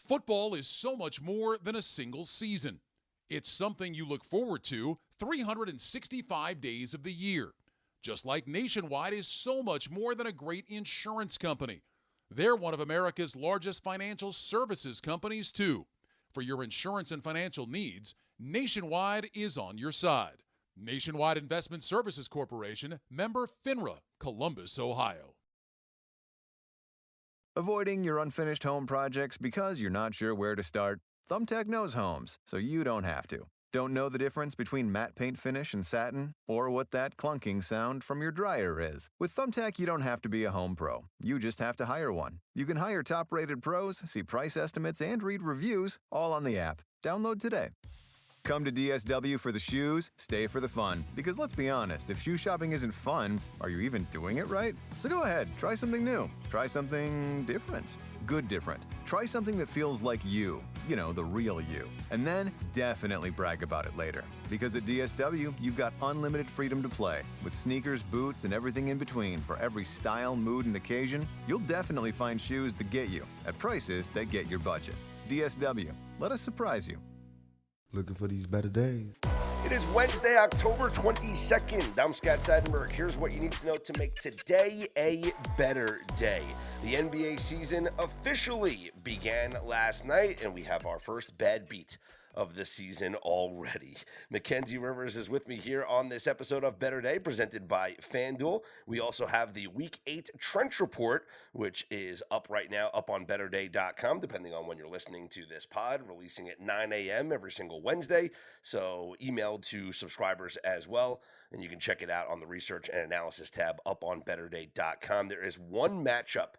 Football is so much more than a single season. It's something you look forward to 365 days of the year. Just like Nationwide is so much more than a great insurance company. They're one of America's largest financial services companies, too. For your insurance and financial needs, Nationwide is on your side. Nationwide Investment Services Corporation, member FINRA, Columbus, Ohio. Avoiding your unfinished home projects because you're not sure where to start? Thumbtack knows homes, so you don't have to. Don't know the difference between matte paint finish and satin? Or what that clunking sound from your dryer is? With Thumbtack, you don't have to be a home pro. You just have to hire one. You can hire top-rated pros, see price estimates, and read reviews, all on the app. Download today. Come to DSW for the shoes, stay for the fun. Because let's be honest, if shoe shopping isn't fun, are you even doing it right? So go ahead, try something new. Try something different. Good different. Try something that feels like you. You know, the real you. And then definitely brag about it later. Because at DSW, you've got unlimited freedom to play. With sneakers, boots, and everything in between for every style, mood, and occasion, you'll definitely find shoes that get you at prices that get your budget. DSW. Let us surprise you. Looking for these better days. It is Wednesday, October 22nd. I'm Scott Seidenberg. Here's what you need to know to make today a better day. The NBA season officially began last night, and we have our first bad beat of the season already. Mackenzie Rivers is with me here on this episode of Better Day, presented by FanDuel. We also have the Week 8 Trench Report, which is up right now, up on betterday.com, depending on when you're listening to this pod, releasing at 9 a.m. every single Wednesday. So emailed to subscribers as well, and you can check it out on the Research and Analysis tab up on betterday.com. There is one matchup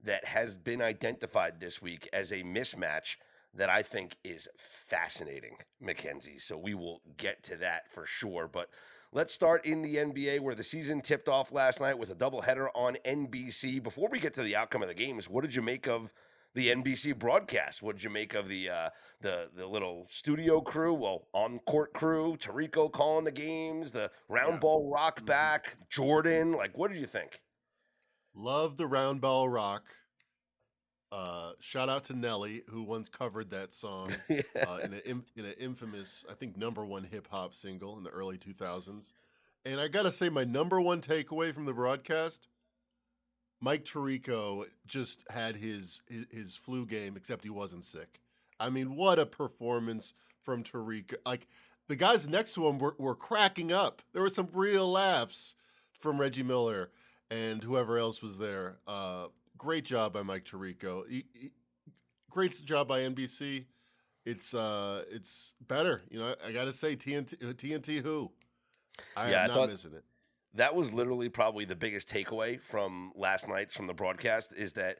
that has been identified this week as a mismatch that I think is fascinating, Mackenzie. So we will get to that for sure. But let's start in the NBA, where the season tipped off last night with a doubleheader on NBC. Before we get to the outcome of the games, what did you make of the NBC broadcast? What did you make of the little studio crew, on-court crew, Tirico calling the games, the round ball rock back, Jordan? Like, what did you think? Love the round ball rock. Shout out to Nelly, who once covered that song in an infamous, I think, #1 hip hop single in the early 2000s. And I gotta say, my #1 takeaway from the broadcast, Mike Tirico just had his flu game, except he wasn't sick. I mean, what a performance from Tirico! Like, the guys next to him were cracking up. There were some real laughs from Reggie Miller and whoever else was there. Great job by Mike Tirico. Great job by NBC. It's better. You know, I got to say, TNT who? I am not missing it. That was literally probably the biggest takeaway from last night from the broadcast is that,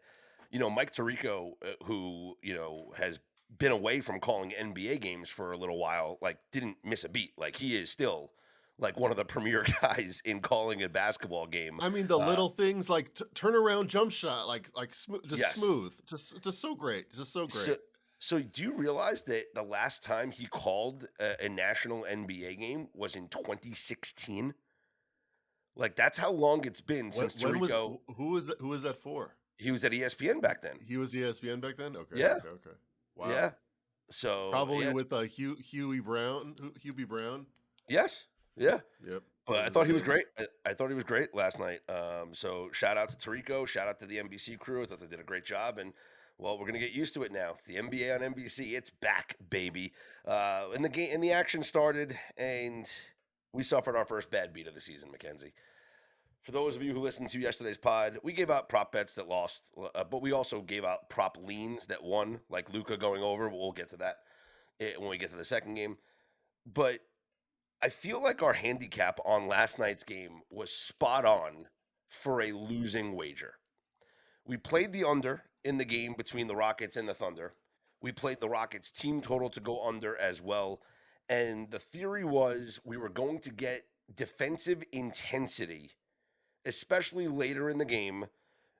you know, Mike Tirico, who, you know, has been away from calling NBA games for a little while, like, didn't miss a beat. Like, he is still like one of the premier guys in calling a basketball game. I mean, the little things like turnaround jump shot, smooth, just so great, just so great. So do you realize that the last time he called a national NBA game was in 2016? Like, that's how long it's been since Tirico. Who was that for? He was at ESPN back then. He was ESPN back then. Okay. Yeah. Okay. Wow. Yeah. So probably with Huey Brown. Yes. Yeah. Yep. But I thought he was great. I thought he was great last night. So shout out to Tirico. Shout out to the NBC crew. I thought they did a great job. And, well, we're going to get used to it now. It's the NBA on NBC. It's back, baby. And the action started, and we suffered our first bad beat of the season, Mackenzie. For those of you who listened to yesterday's pod, we gave out prop bets that lost, but we also gave out prop leans that won, like Luka going over. We'll get to that when we get to the second game. But I feel like our handicap on last night's game was spot on for a losing wager. We played the under in the game between the Rockets and the Thunder. We played the Rockets team total to go under as well. And the theory was we were going to get defensive intensity, especially later in the game,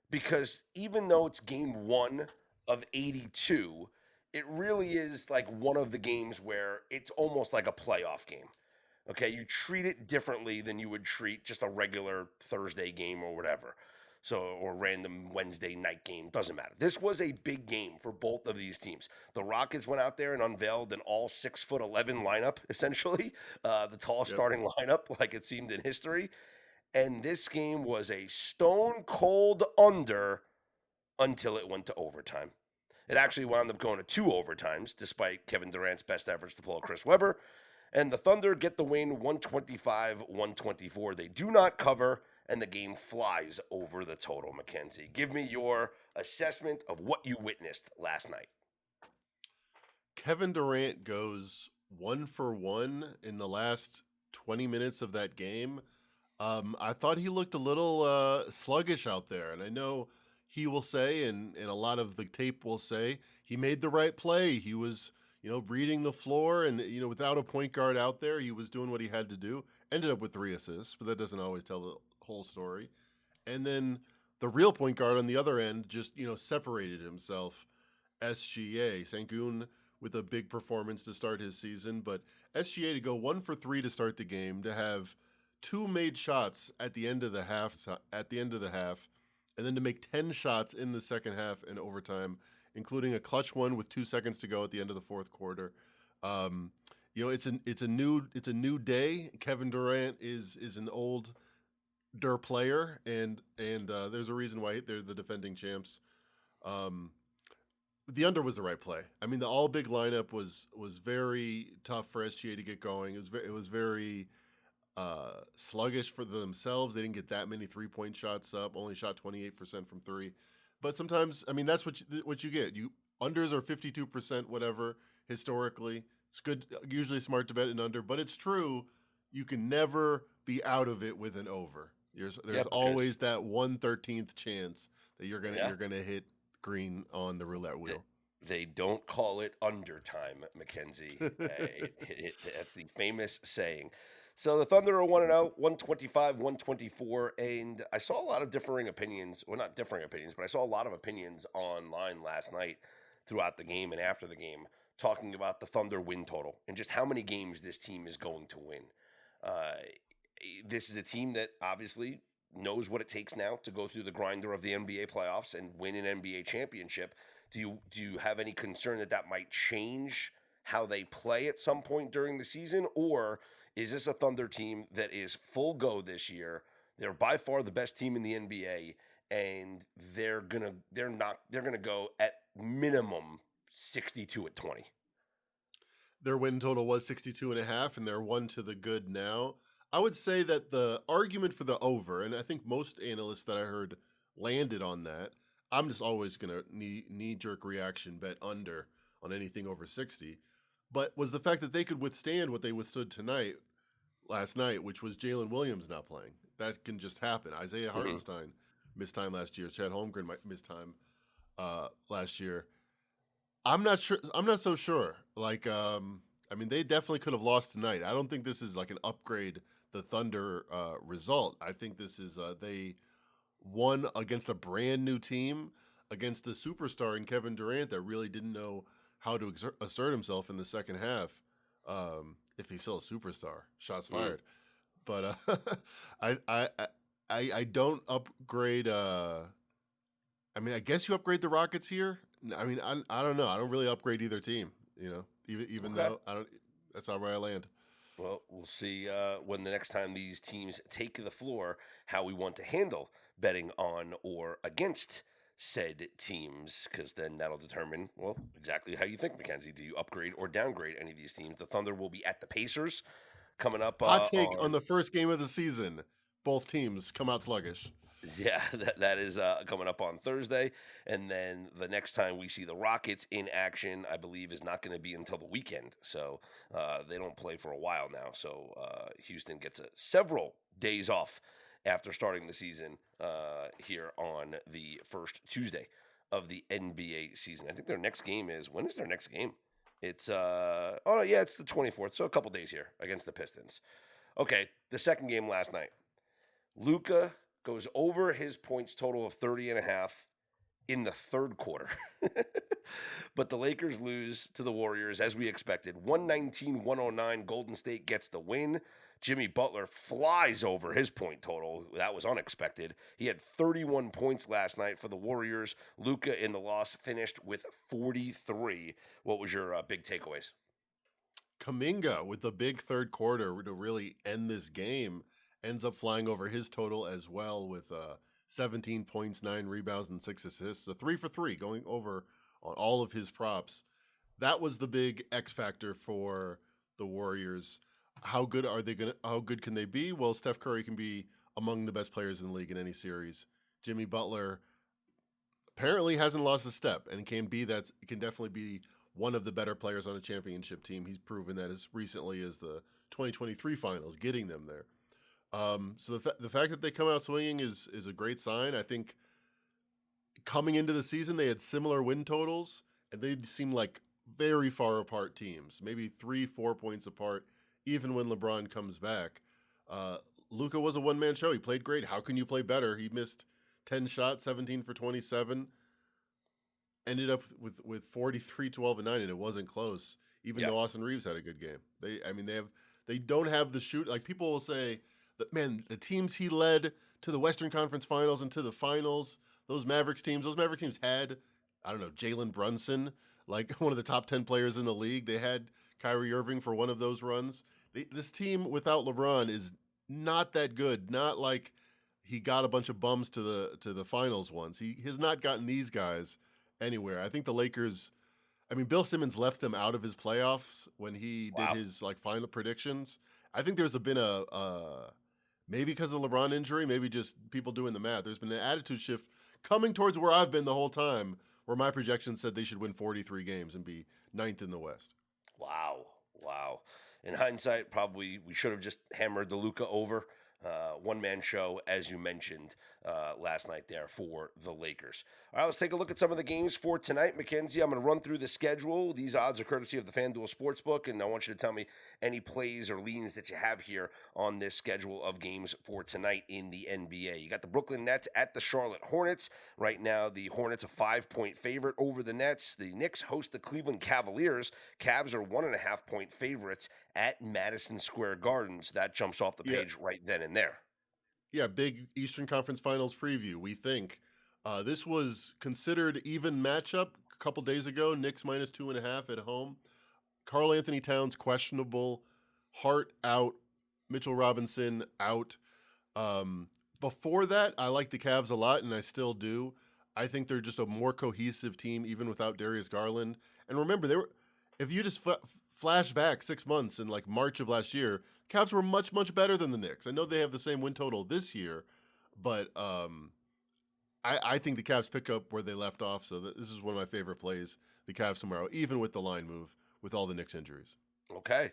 because even though it's game 1 of 82, it really is like one of the games where it's almost like a playoff game. Okay, you treat it differently than you would treat just a regular Thursday game or whatever. So, or random Wednesday night game, doesn't matter. This was a big game for both of these teams. The Rockets went out there and unveiled an all 6'11" lineup, essentially, the tallest Yep. starting lineup, like it seemed in history. And this game was a stone cold under until it went to overtime. It actually wound up going to 2 overtimes, despite Kevin Durant's best efforts to pull a Chris Webber. And the Thunder get the win 125-124. They do not cover, and the game flies over the total, Mackenzie. Give me your assessment of what you witnessed last night. Kevin Durant goes 1 for 1 in the last 20 minutes of that game. I thought he looked a little sluggish out there, and I know he will say, and a lot of the tape will say, he made the right play. He was, reading the floor, and, without a point guard out there, he was doing what he had to do. Ended up with 3 assists, but that doesn't always tell the whole story. And then the real point guard on the other end just, separated himself. SGA, Sengun with a big performance to start his season, but SGA to go 1 for 3 to start the game, to have 2 made shots at the end of the half, and then to make 10 shots in the second half and overtime, including a clutch one with 2 seconds to go at the end of the fourth quarter. It's a new day. Kevin Durant is an older player, and there's a reason why they're the defending champs. The under was the right play. I mean, the all big lineup was very tough for SGA to get going. It was very sluggish for themselves. They didn't get that many 3-point shots up. Only shot 28% from 3. But sometimes, I mean, that's what you get. Unders are 52%, whatever. Historically, it's good. Usually smart to bet an under, but it's true. You can never be out of it with an over. There's always that 1/13th chance that you're gonna hit green on the roulette wheel. They don't call it under time, Mackenzie. That's the famous saying. So the Thunder are 1-0, 125-124, and I saw a lot of differing opinions. Well, not differing opinions, but I saw a lot of opinions online last night throughout the game and after the game talking about the Thunder win total and just how many games this team is going to win. This is a team that obviously knows what it takes now to go through the grinder of the NBA playoffs and win an NBA championship. Do you have any concern that might change how they play at some point during the season, or is this a Thunder team that is full go this year? They're by far the best team in the NBA, and they're gonna go at minimum 62-20. Their win total was 62.5, and they're 1 to the good now. I would say that the argument for the over, and I think most analysts that I heard landed on that. I'm just always gonna knee-jerk reaction bet under on anything over 60, but was the fact that they could withstand what they withstood last night, which was Jalen Williams not playing. That can just happen. Isaiah Hartenstein missed time last year. Chad Holmgren missed time last year. I'm not sure. I'm not so sure. They definitely could have lost tonight. I don't think this is like an upgrade the Thunder result. I think this is they won against a brand new team, against a superstar in Kevin Durant that really didn't know how to assert himself in the second half. If he's still a superstar, shots fired. But I don't upgrade. I guess you upgrade the Rockets here. I don't know. I don't really upgrade either team. Even though I don't. That's not where I land. Well, we'll see when the next time these teams take the floor, how we want to handle betting on or against said teams, because then that'll determine, well, exactly how you think, Mackenzie. Do you upgrade or downgrade any of these teams? The Thunder will be at the Pacers coming up. Hot take on the first game of the season. Both teams come out sluggish. Yeah, that is coming up on Thursday. And then the next time we see the Rockets in action, I believe, is not going to be until the weekend. So they don't play for a while now. So Houston gets several days off after starting the season here on the first Tuesday of the NBA season. I think their next game is, when is their next game? It's, it's the 24th. So a couple days here against the Pistons. Okay, the second game last night. Luka goes over his points total of 30.5 in the third quarter. But the Lakers lose to the Warriors as we expected. 119-109. Golden State gets the win. Jimmy Butler flies over his point total. That was unexpected. He had 31 points last night for the Warriors. Luka in the loss finished with 43. What was your big takeaways? Kuminga with the big third quarter to really end this game ends up flying over his total as well with 17 points, 9 rebounds, and 6 assists. So 3 for 3 going over on all of his props. That was the big X factor for the Warriors. How good can they be? Well, Steph Curry can be among the best players in the league in any series. Jimmy Butler apparently hasn't lost a step and can definitely be one of the better players on a championship team. He's proven that as recently as the 2023 finals, getting them there. So the fact that they come out swinging is a great sign. I think coming into the season, they had similar win totals, and they seem like very far apart teams, maybe 3-4 points apart, even when LeBron comes back. Luka was a one-man show. He played great. How can you play better? He missed 10 shots, 17 for 27, ended up with 43, 12, and 9, and it wasn't close, even though Austin Reeves had a good game. They don't have the shoot. Like, people will say that, man, the teams he led to the Western Conference Finals and to the finals, those Mavericks teams had, I don't know, Jalen Brunson, like one of the top 10 players in the league. They had Kyrie Irving for one of those runs. This team without LeBron is not that good. Not like he got a bunch of bums to the finals once. He has not gotten these guys anywhere. I think the Lakers, Bill Simmons left them out of his playoffs when he did his final predictions. I think there's been a maybe because of the LeBron injury, maybe just people doing the math. There's been an attitude shift coming towards where I've been the whole time, where my projections said they should win 43 games and be 9th in the West. Wow. In hindsight, probably we should have just hammered the Luka over. One-man show, as you mentioned last night there for the Lakers. All right, let's take a look at some of the games for tonight. Mackenzie, I'm going to run through the schedule. These odds are courtesy of the FanDuel Sportsbook, and I want you to tell me any plays or leans that you have here on this schedule of games for tonight in the NBA. You got the Brooklyn Nets at the Charlotte Hornets. Right now, the Hornets a 5-point favorite over the Nets. The Knicks host the Cleveland Cavaliers. Cavs are 1.5-point favorites at Madison Square Garden. So that jumps off the page right then and there. Yeah, big Eastern Conference Finals preview. We think this was considered even matchup a couple days ago. Knicks minus 2.5 at home. Karl Anthony Towns questionable. Hart out. Mitchell Robinson out. Before that, I like the Cavs a lot, and I still do. I think they're just a more cohesive team, even without Darius Garland. And remember, if you just flash back 6 months in like March of last year, Cavs were much, much better than the Knicks. I know they have the same win total this year, but I think the Cavs pick up where they left off. So this is one of my favorite plays, the Cavs tomorrow, even with the line move, with all the Knicks injuries. Okay.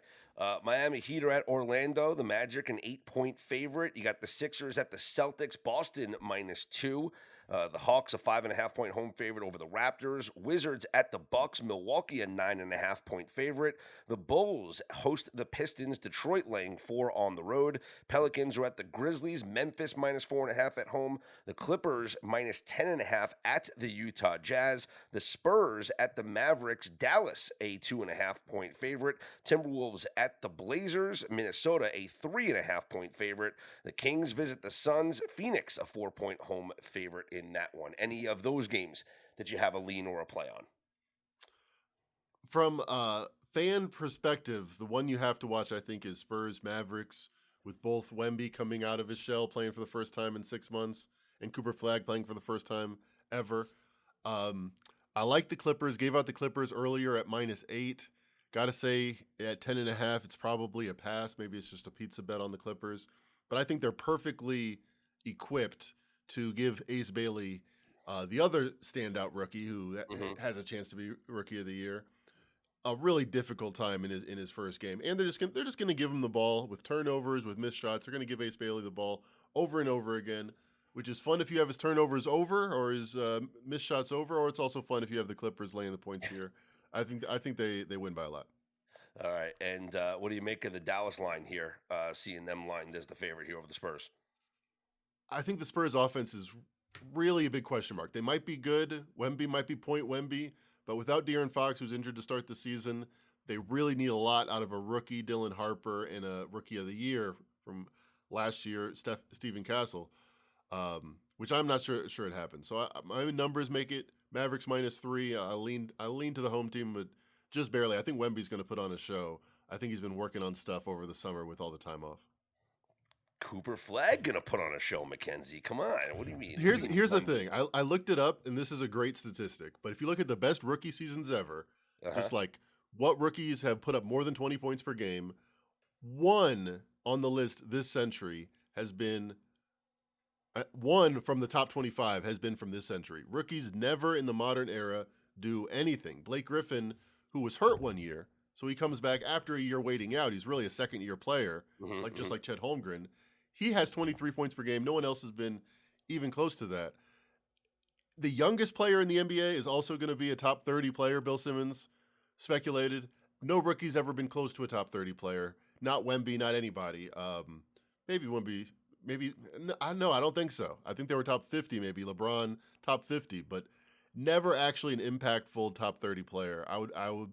Miami Heat are at Orlando. The Magic an 8-point favorite. You got the Sixers at the Celtics. Boston -2. The Hawks a 5.5-point home favorite over the Raptors. Wizards at the Bucks. Milwaukee a 9.5-point favorite. The Bulls host the Pistons. Detroit laying 4 on the road. Pelicans are at the Grizzlies. Memphis -4.5 at home. The Clippers -10.5 at the Utah Jazz. The Spurs at the Mavericks. Dallas a 2.5-point favorite. Timberwolves at the Blazers. Minnesota a 3.5-point favorite. The Kings visit the Suns. Phoenix a 4-point home favorite in that one. Any of those games that you have a lean or a play on? From a fan perspective, the one you have to watch, I think, is Spurs Mavericks, with both Wemby coming out of his shell, playing for the first time in 6 months, and Cooper Flagg playing for the first time ever. I like the Clippers. Gave out the Clippers earlier at -8. Got to say, at 10.5, it's probably a pass. Maybe it's just a pizza bet on the Clippers. But I think they're perfectly equipped to give Ace Bailey, the other standout rookie who has a chance to be Rookie of the Year, a really difficult time in his first game. And they're just going to give him the ball with turnovers, with missed shots. They're going to give Ace Bailey the ball over and over again, which is fun if you have his turnovers over or his missed shots over, or it's also fun if you have the Clippers laying the points here. I think they win by a lot. All right. And what do you make of the Dallas line here, seeing them lined as the favorite here over the Spurs? I think the Spurs offense is really a big question mark. They might be good. Wemby might be point Wemby, but without De'Aaron Fox, who's injured to start the season, they really need a lot out of a rookie, Dylan Harper, and a rookie of the year from last year, Stephen Castle, which I'm not sure it happens. So my numbers make it Mavericks -3. I lean to the home team, but just barely. I think Wemby's going to put on a show. I think he's been working on stuff over the summer with all the time off. Cooper Flag gonna put on a show, Mackenzie. Come on, what do you mean? Here's the thing. I looked it up, and this is a great statistic. But if you look at the best rookie seasons ever, just like what rookies have put up more than 20 points per game, one on the list this century has been one from the top 25 has been from this century. Rookies never in the modern era do anything. Blake Griffin, who was hurt one year, so he comes back after a year waiting out. He's really a second-year player, just like Chet Holmgren. He has 23 points per game. No one else has been even close to that. The youngest player in the NBA is also going to be a top 30 player, Bill Simmons speculated. No rookie's ever been close to a top 30 player. Not Wemby, not anybody. Maybe Wemby, I don't think so. I think they were top 50 maybe. LeBron, top 50, but never actually an impactful top 30 player. I would.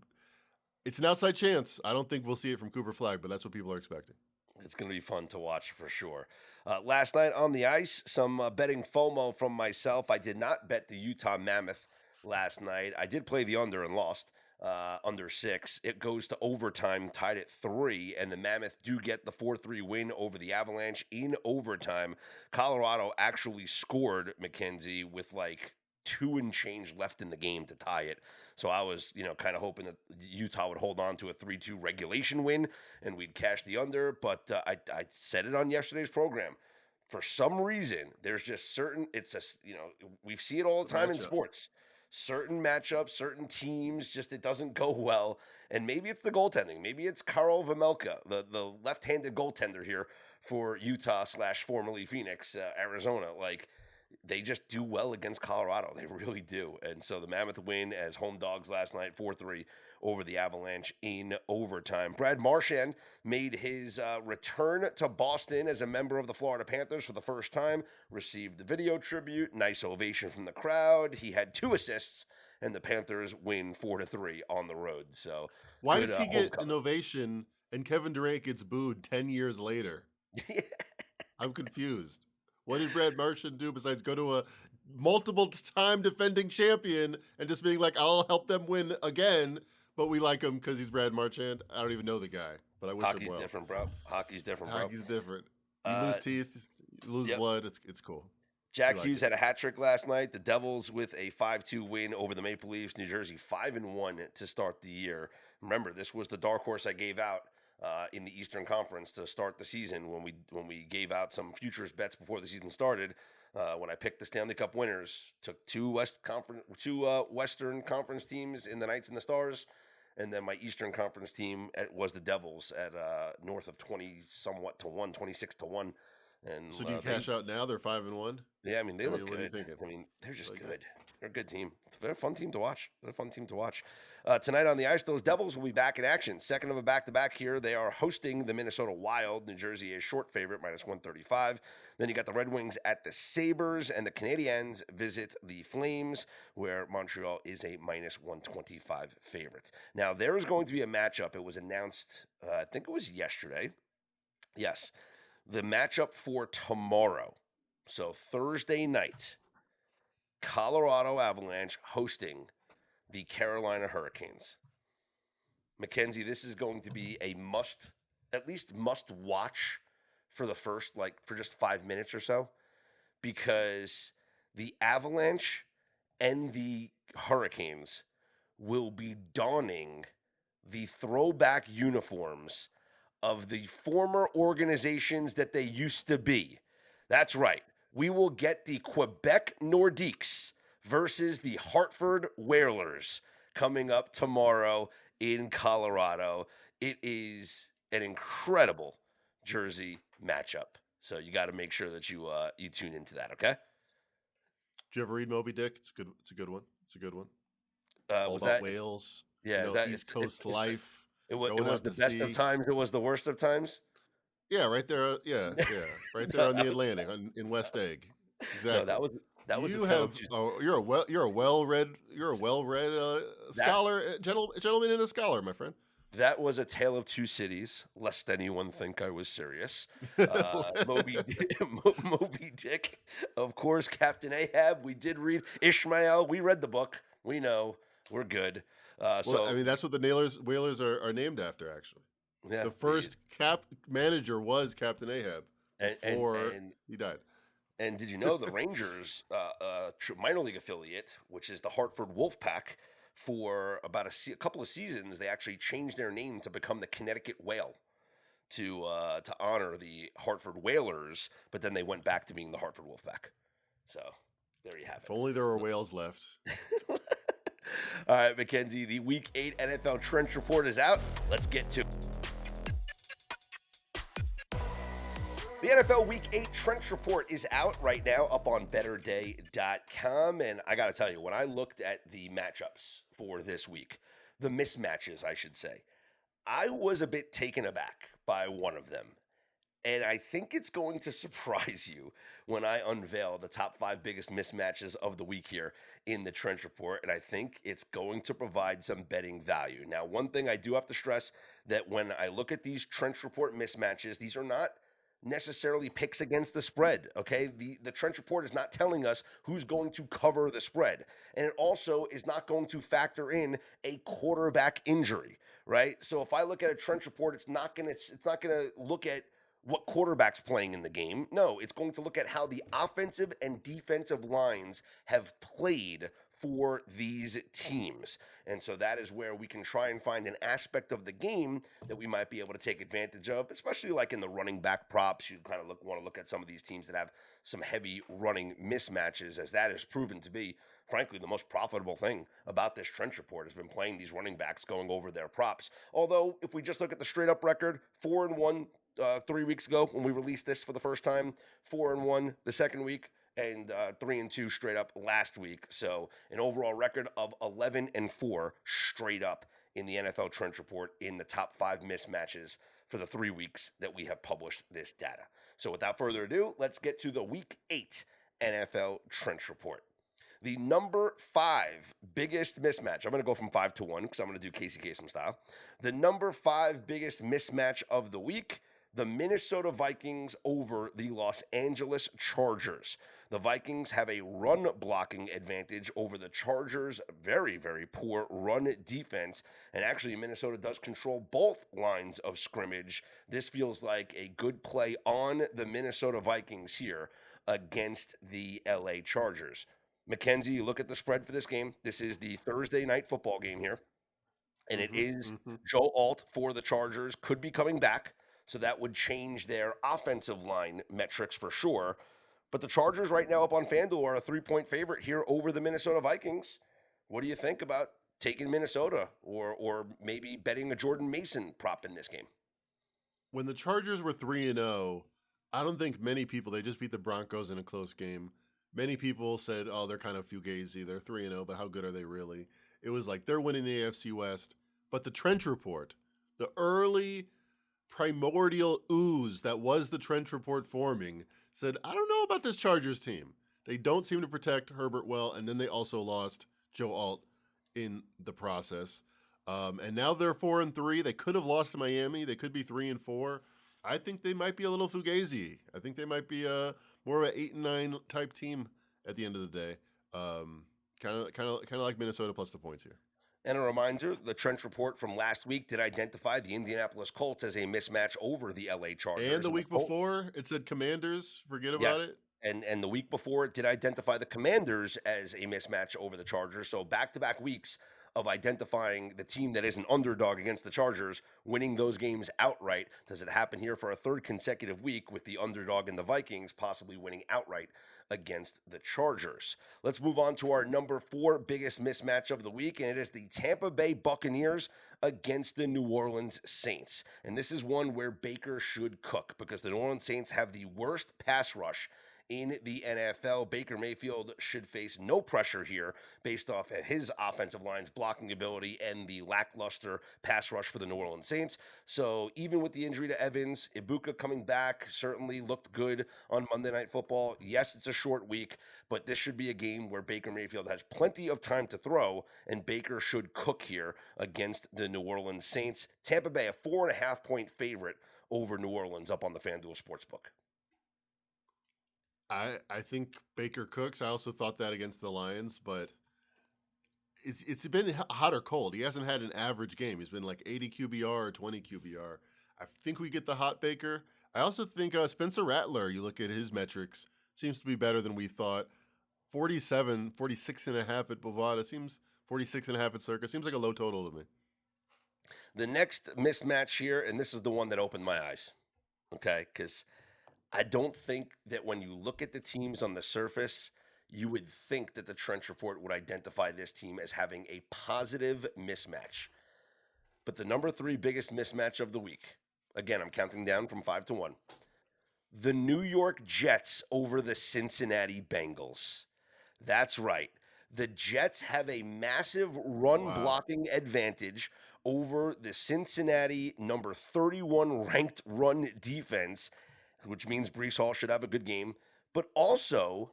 It's an outside chance. I don't think we'll see it from Cooper Flag, but that's what people are expecting. It's going to be fun to watch for sure. Last night on the ice, some betting FOMO from myself. I did not bet the Utah Mammoth last night. I did play the under and lost under 6. It goes to overtime, tied at 3, and the Mammoth do get the 4-3 win over the Avalanche in overtime. Colorado actually scored, Mackenzie, with like 2 and change left in the game to tie it. So I was, kind of hoping that Utah would hold on to a 3-2 regulation win and we'd cash the under. But I said it on yesterday's program. For some reason, there's just certain, we see it all the time in sports. Certain matchups, certain teams, it doesn't go well. And maybe it's the goaltending. Maybe it's Karel Vejmelka, the left-handed goaltender here for Utah / formerly Phoenix, Arizona. Like, they just do well against Colorado. They really do. And so the Mammoth win as home dogs last night, 4-3 over the Avalanche in overtime. Brad Marchand made his return to Boston as a member of the Florida Panthers for the first time, received the video tribute, nice ovation from the crowd. He had 2 assists, and the Panthers win 4-3 on the road. So why does he get an ovation and Kevin Durant gets booed 10 years later? I'm confused. What did Brad Marchand do besides go to a multiple-time defending champion and just being like, I'll help them win again, but we like him because he's Brad Marchand? I don't even know the guy, but I wish him well. Hockey's different, bro. Hockey's different. You lose teeth, you lose blood. It's cool. Jack Hughes had a hat trick last night. The Devils with a 5-2 win over the Maple Leafs. New Jersey 5-1 to start the year. Remember, this was the dark horse I gave out in the Eastern Conference to start the season when we gave out some futures bets before the season started. When I picked the Stanley Cup winners, took 2 Western Conference teams in the Knights and the Stars, and then my Eastern Conference team was the Devils at north of 26 to 1. And so do you cash out now? They're 5-1. Yeah, I mean they look good. What are you thinking? I mean they're just good. They're a good team. They're a fun team to watch. Tonight on the ice, those Devils will be back in action. Second of a back-to-back here. They are hosting the Minnesota Wild. New Jersey is short favorite, -135. Then you got the Red Wings at the Sabres, and the Canadiens visit the Flames, where Montreal is a -125 favorite. Now, there is going to be a matchup. It was announced, I think it was yesterday. Yes, the matchup for tomorrow. So Thursday night, Colorado Avalanche hosting the Carolina Hurricanes. Mackenzie, this is going to be a must watch for the first, for just 5 minutes or so, because the Avalanche and the Hurricanes will be donning the throwback uniforms of the former organizations that they used to be. That's right. We will get the Quebec Nordiques versus the Hartford Whalers coming up tomorrow in Colorado. It is an incredible jersey matchup. So you got to make sure that you tune into that, okay? Did you ever read Moby Dick? It's a good one. All was about that whales. Yeah, is that East Coast life. It was the best of times. It was the worst of times. Yeah, right there. Yeah, right there on the Atlantic, in West Egg. Exactly. No, That was a You tale of have two. you're a well-read That scholar, gentleman and a scholar, my friend. that was a tale of two cities, lest anyone think I was serious. Moby Dick, of course, Captain Ahab. We did read Ishmael. We read the book. We know we're good. Well, I So mean, that's what the Whalers are named after, actually. yeah, The first cap manager was Captain Ahab and before he died. and did you know the Rangers, minor league affiliate, which is the Hartford Wolfpack, for about a couple of seasons, they actually changed their name to become the Connecticut Whale to honor the Hartford Whalers, but then they went back to being the Hartford Wolfpack. So there you have If it. only there were whales left. All right, Mackenzie, the Week 8 NFL Trench Report is out. Let's get to it. The NFL Week 8 Trench Report is out right now up on betterday.com. And I got to tell you, when I looked at the matchups for this week, the mismatches, I should say, I was a bit taken aback by one of them. And I think it's going to surprise you when I unveil the top 5 biggest mismatches of the week here in the Trench Report. And I think it's going to provide some betting value. Now, one thing I do have to stress that when I look at these Trench Report mismatches, these are not necessarily picks against the spread. Okay. The Trench Report is not telling us who's going to cover the spread. And it also is not going to factor in a quarterback injury, right? So if I look at a Trench Report, it's not going to look at what quarterback's playing in the game. No, it's going to look at how the offensive and defensive lines have played for these teams. And so that is where we can try and find an aspect of the game that we might be able to take advantage of, especially like in the running back props. You kind of want to look at some of these teams that have some heavy running mismatches, as that has proven to be, frankly, the most profitable thing about this Trench Report has been playing these running backs going over their props. Although if we just look at the straight up record, 4-1 3 weeks ago when we released this for the first time, 4-1 the second week, and 3-2 straight up last week. So an overall record of 11-4 straight up in the NFL Trench Report in the top 5 mismatches for the 3 weeks that we have published this data. So without further ado, let's get to the Week 8 NFL Trench Report. The number 5 biggest mismatch, I'm going to go from 5 to 1 because I'm going to do Casey Kasem style. The number 5 biggest mismatch of the week, the Minnesota Vikings over the Los Angeles Chargers. The Vikings have a run blocking advantage over the Chargers' very, very poor run defense. And actually, Minnesota does control both lines of scrimmage. This feels like a good play on the Minnesota Vikings here against the LA Chargers. Mackenzie, you look at the spread for this game. This is the Thursday night football game here. And it is Joe Alt for the Chargers, could be coming back. So that would change their offensive line metrics for sure. But the Chargers right now up on FanDuel are a 3-point favorite here over the Minnesota Vikings. What do you think about taking Minnesota or maybe betting a Jordan Mason prop in this game? When the Chargers were 3-0, I don't think many people, they just beat the Broncos in a close game. Many people said, oh, they're kind of fugazi. They're 3-0, but how good are they really? It was like they're winning the AFC West. But the Trench Report, the early primordial ooze that was the Trench Report forming, said, I don't know about this Chargers team. They don't seem to protect Herbert well, and then they also lost Joe Alt in the process. And now they're 4-3. They could have lost to Miami. They could be 3-4. I think they might be a little fugazi. I think they might be more of an 8-9 type team at the end of the day. Kind of like Minnesota plus the points here. And a reminder, the Trench Report from last week did identify the Indianapolis Colts as a mismatch over the LA Chargers. And the week before, it said Commanders. Forget about it. And the week before, it did identify the Commanders as a mismatch over the Chargers. So back-to-back weeks of identifying the team that is an underdog against the Chargers, winning those games outright. Does it happen here for a third consecutive week with the underdog and the Vikings possibly winning outright against the Chargers? Let's move on to our number 4 biggest mismatch of the week, and it is the Tampa Bay Buccaneers against the New Orleans Saints. And this is one where Baker should cook because the New Orleans Saints have the worst pass rush in the NFL. Baker Mayfield should face no pressure here based off of his offensive line's blocking ability and the lackluster pass rush for the New Orleans Saints. So even with the injury to Evans, Ibuka coming back certainly looked good on Monday Night Football. Yes, it's a short week, but this should be a game where Baker Mayfield has plenty of time to throw, and Baker should cook here against the New Orleans Saints. Tampa Bay, a 4.5-point favorite over New Orleans up on the FanDuel Sportsbook. I think Baker cooks. I also thought that against the Lions, but it's been hot or cold. He hasn't had an average game. He's been like 80 QBR or 20 QBR. I think we get the hot Baker. I also think Spencer Rattler, you look at his metrics, seems to be better than we thought. 46.5 at Bovada. Seems 46.5 at Circa. Seems like a low total to me. The next mismatch here, and this is the one that opened my eyes, okay, because I don't think that when you look at the teams on the surface, you would think that the Trench Report would identify this team as having a positive mismatch. But the number 3 biggest mismatch of the week, again, I'm counting down from 5 to 1, the New York Jets over the Cincinnati Bengals. That's right. The Jets have a massive run blocking advantage over the Cincinnati number 31 ranked run defense, which means Breece Hall should have a good game. But also,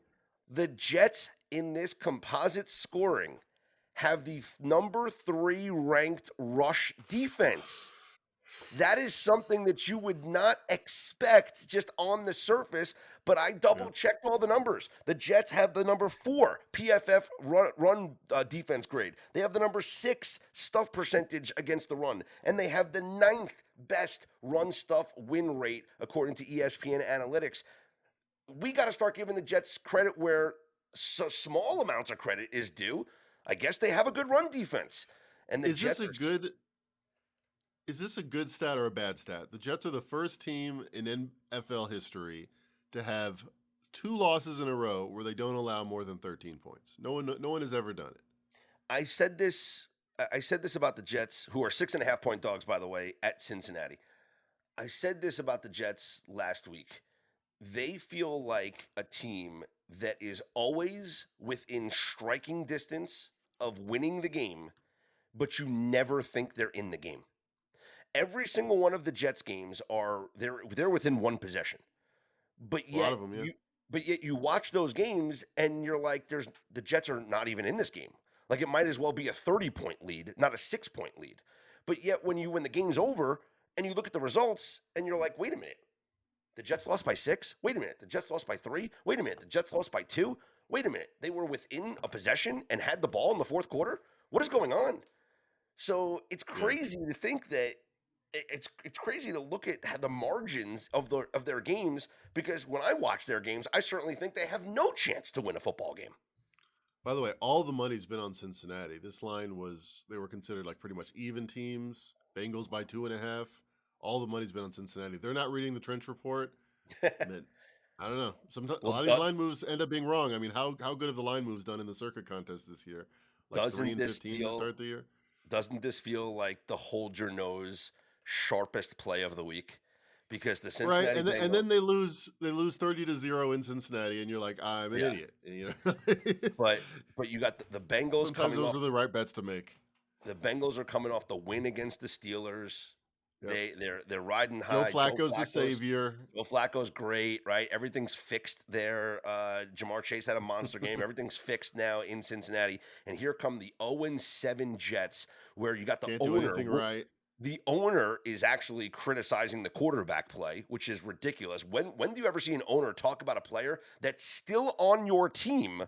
the Jets in this composite scoring have the number 3 ranked rush defense. That is something that you would not expect just on the surface, but I double-checked all the numbers. The Jets have the number 4 PFF run defense grade. They have the number 6 stuff percentage against the run, and they have the 9th best run stuff win rate according to ESPN Analytics. We got to start giving the Jets credit where small amounts of credit is due. I guess they have a good run defense. And the Jets Is this a good stat or a bad stat? The Jets are the first team in NFL history to have 2 losses in a row where they don't allow more than 13 points. No one has ever done it. I said this about the Jets, who are 6.5-point dogs, by the way, at Cincinnati. I said this about the Jets last week. They feel like a team that is always within striking distance of winning the game, but you never think they're in the game. Every single one of the Jets games they're within one possession, but yet you watch those games and you're like, the Jets are not even in this game. Like it might as well be a 30-point lead, not a 6-point lead. But yet when the game's over and you look at the results and you're like, wait a minute, the Jets lost by 6. Wait a minute, the Jets lost by 3. Wait a minute, the Jets lost by 2. Wait a minute, they were within a possession and had the ball in the fourth quarter. What is going on? So it's crazy to think that. It's crazy to look at the margins of their games, because when I watch their games, I certainly think they have no chance to win a football game. By the way, all the money's been on Cincinnati. This line they were considered like pretty much even teams. Bengals by 2.5. All the money's been on Cincinnati. They're not reading the Trench Report. I don't know. Sometimes a lot of these line moves end up being wrong. I mean, how good have the line moves done in the circuit contest this year? Like 3-15 to start the year. Doesn't this feel like the hold your nose sharpest play of the week? Because the Cincinnati Bengals, and then they lose 30-0 in Cincinnati, and you're like, I'm an idiot. You know? but you got the Bengals. Sometimes those are the right bets to make. The Bengals are coming off the win against the Steelers. Yep. They're riding high. Joe Flacco's the savior. Joe Flacco's great, right? Everything's fixed there. Jamar Chase had a monster game. Everything's fixed now in Cincinnati. And here come the 0-7 Jets, where you got the Can't owner. Do anything right. The owner is actually criticizing the quarterback play, which is ridiculous. When do you ever see an owner talk about a player that's still on your team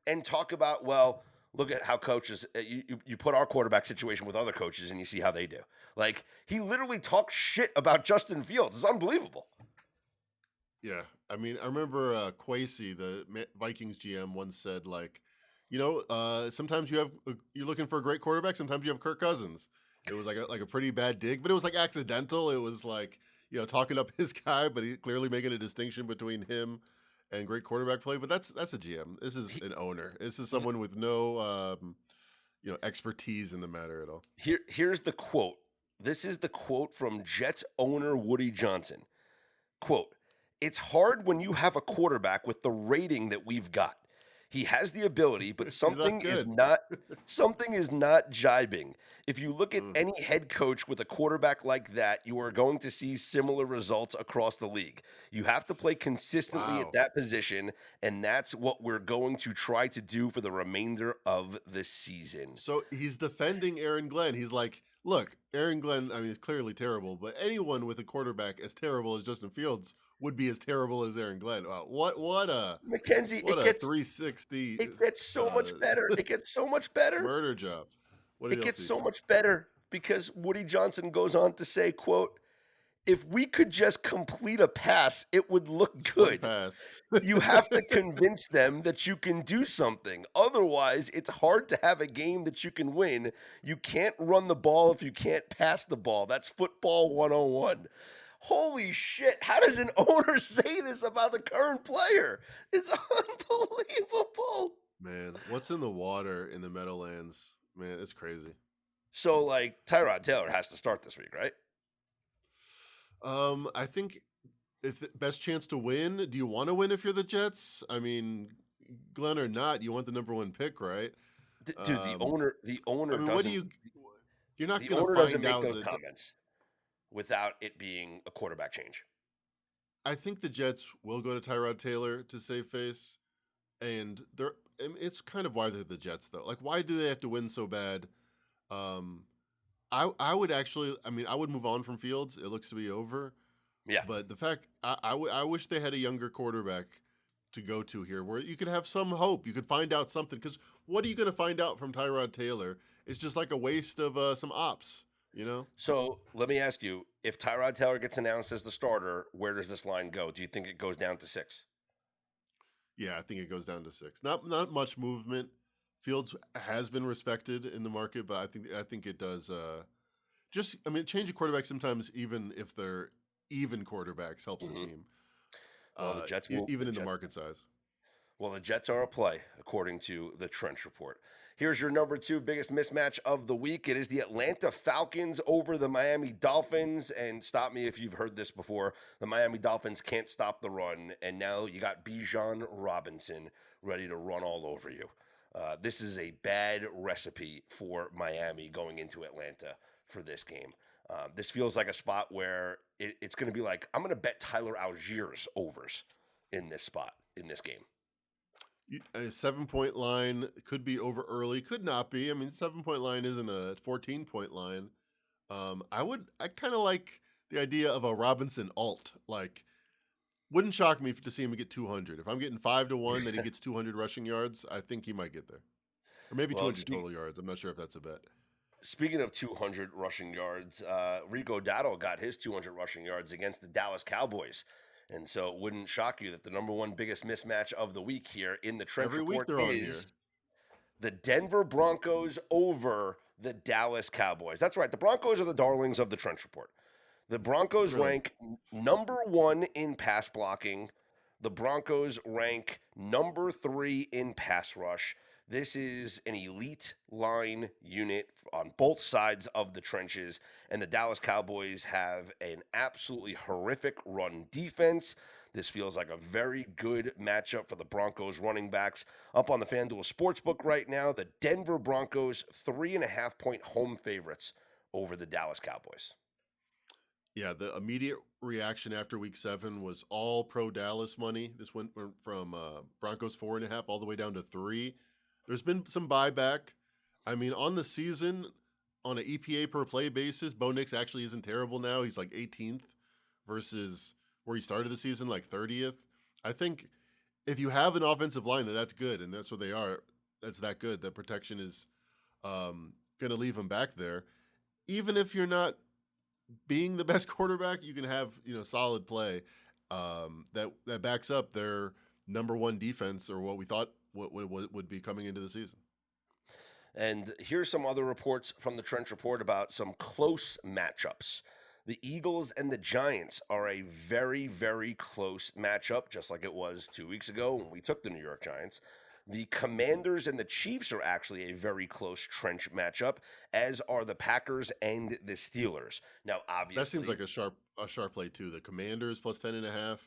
and talk about, well, look at how coaches, you put our quarterback situation with other coaches and you see how they do. Like, he literally talks shit about Justin Fields. It's unbelievable. Yeah. I mean, I remember Kwesi, the Vikings GM, once said, like, sometimes you're looking for a great quarterback. Sometimes you have Kirk Cousins. It was like a pretty bad dig, but it was like accidental. It was like, talking up his guy, but he clearly making a distinction between him and great quarterback play. But that's a GM. This is an owner. This is someone with no, expertise in the matter at all. Here's the quote. This is the quote from Jets owner Woody Johnson. Quote, it's hard when you have a quarterback with the rating that we've got. He has the ability, but He's not something is good. not jibing. If you look at Mm. any head coach with a quarterback like that, you are going to see similar results across the league. You have to play consistently at Wow. that position, and that's what we're going to try to do for the remainder of the season. So he's defending Aaron Glenn. He's like, look, Aaron Glenn, I mean, he's clearly terrible, but anyone with a quarterback as terrible as Justin Fields would be as terrible as Aaron Glenn. Wow, what a Mackenzie, what a 360 it gets so much better. It gets so much better. murder job. What It did gets LC so say? much better because Woody Johnson goes on to say, quote, if we could just complete a pass, it would look Just one good. pass. You have to convince them that you can do something. Otherwise, it's hard to have a game that you can win. You can't run the ball if you can't pass the ball. That's football 101. Holy shit. How does an owner say this about the current player? It's unbelievable. Man, what's in the water in the Meadowlands? Man, it's crazy. So, like, Tyrod Taylor has to start this week, right? I think if the best chance to win, do you want to win if you're the Jets? I mean, Glenn or not, you want the number one pick, right? Dude, the owner I mean, doesn't you're not the going owner to doesn't find make out those that comments without it being a quarterback change. I think the Jets will go to Tyrod Taylor to save face, and it's kind of why they're the Jets though. Like, why do they have to win so bad? I would actually, I mean, I would move on from Fields. It looks to be over. Yeah. But the fact, I wish they had a younger quarterback to go to here where you could have some hope. You could find out something. Because what are you going to find out from Tyrod Taylor? It's just like a waste of some ops, you know? So let me ask you, if Tyrod Taylor gets announced as the starter, where does this line go? Do you think it goes down to 6? Yeah, I think it goes down to 6. Not much movement. Fields has been respected in the market, but I think it does. Change of quarterback sometimes, even if they're even quarterbacks, helps the team. Well, the Jets even in the market size. Well, the Jets are a play, according to the Trench Report. Here's your number 2 biggest mismatch of the week. It is the Atlanta Falcons over the Miami Dolphins. And stop me if you've heard this before. The Miami Dolphins can't stop the run. And now you got Bijan Robinson ready to run all over you. This is a bad recipe for Miami going into Atlanta for this game. This feels like a spot where it's going to be like, I'm going to bet Tyler Algiers overs in this spot, in this game. A 7-point line could be over early, could not be. I mean, 7-point line isn't a 14-point line. I kind of like the idea of a Robinson alt. Like, wouldn't shock me to see him get 200. If I'm getting 5-1 that he gets 200 rushing yards, I think he might get there, or maybe 200 total yards. I'm not sure if that's a bet. Speaking of 200 rushing yards, Rico Dowdle got his 200 rushing yards against the Dallas Cowboys. And so it wouldn't shock you that the number 1 biggest mismatch of the week here in the Trench Every week Report they're on is the Denver Broncos over the Dallas Cowboys. That's right. The Broncos are the darlings of the Trench Report. The Broncos rank number 1 in pass blocking. The Broncos rank number 3 in pass rush. This is an elite line unit on both sides of the trenches, and the Dallas Cowboys have an absolutely horrific run defense. This feels like a very good matchup for the Broncos running backs. Up on the FanDuel Sportsbook right now, the Denver Broncos 3.5-point home favorites over the Dallas Cowboys. Yeah, the immediate reaction after week 7 was all pro Dallas money. This went from Broncos 4.5 all the way down to 3. There's been some buyback. I mean, on the season, on an EPA per play basis, Bo Nix actually isn't terrible now. He's like 18th versus where he started the season, like 30th. I think if you have an offensive line that's good, and that's what they are, that's that good. That protection is going to leave them back there. Even if you're not being the best quarterback, you can have solid play that backs up their number 1 defense, or what we thought would be coming into the season. And here's some other reports from the Trench Report about some close matchups. The Eagles and the Giants are a very, very close matchup, just like it was 2 weeks ago when we took the New York Giants. The Commanders and the Chiefs are actually a very close trench matchup, as are the Packers and the Steelers. Now, obviously, that seems like a sharp play too. The Commanders plus 10.5.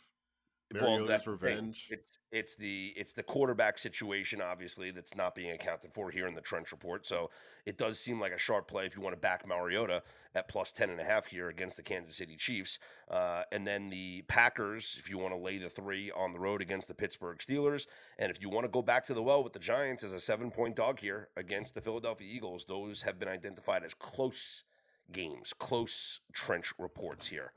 Mariota's revenge. It's the quarterback situation, obviously, that's not being accounted for here in the Trench Report. So it does seem like a sharp play if you want to back Mariota at plus 10.5 here against the Kansas City Chiefs. And then the Packers, if you want to lay the 3 on the road against the Pittsburgh Steelers. And if you want to go back to the well with the Giants as a 7-point dog here against the Philadelphia Eagles, those have been identified as close games, close Trench Reports here.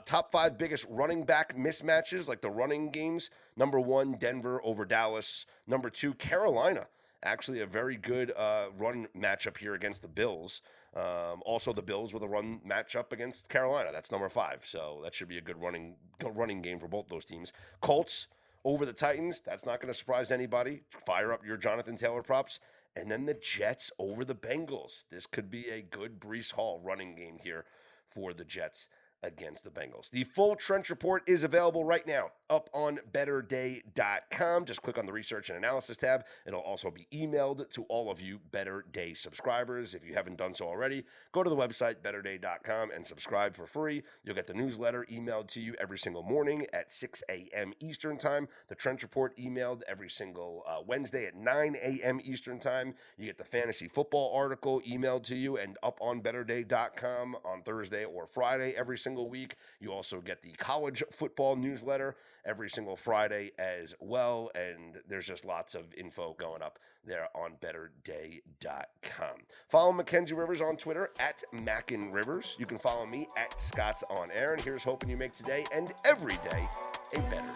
Top 5 biggest running back mismatches, like the running games. Number 1, Denver over Dallas. Number 2, Carolina. Actually, a very good run matchup here against the Bills. Also, the Bills with a run matchup against Carolina. That's number 5. So that should be a good running game for both those teams. Colts over the Titans. That's not going to surprise anybody. Fire up your Jonathan Taylor props. And then the Jets over the Bengals. This could be a good Breece Hall running game here for the Jets against the Bengals. The full Trench Report is available right now up on betterday.com. Just click on the research and analysis tab. It'll also be emailed to all of you Better Day subscribers. If you haven't done so already, go to the website betterday.com and subscribe for free. You'll get the newsletter emailed to you every single morning at 6 a.m. Eastern time. The Trench Report emailed every single Wednesday at 9 a.m. Eastern time. You get the fantasy football article emailed to you and up on betterday.com on Thursday or Friday every single week. You also get the college football newsletter every single Friday as well. And there's just lots of info going up there on betterday.com. Follow Mackenzie Rivers on Twitter at Mackin Rivers. You can follow me at Scott's On Air. And here's hoping you make today and every day a better day.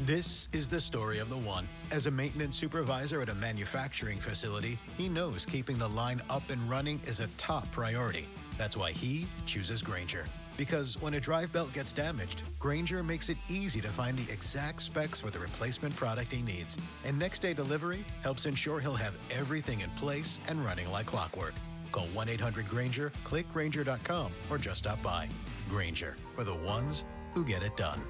This is the story of the one. As a maintenance supervisor at a manufacturing facility, he knows keeping the line up and running is a top priority. That's why he chooses Grainger. Because when a drive belt gets damaged, Grainger makes it easy to find the exact specs for the replacement product he needs. And next day delivery helps ensure he'll have everything in place and running like clockwork. Call 1-800-GRAINGER, click Grainger.com, or just stop by. Grainger, for the ones who get it done.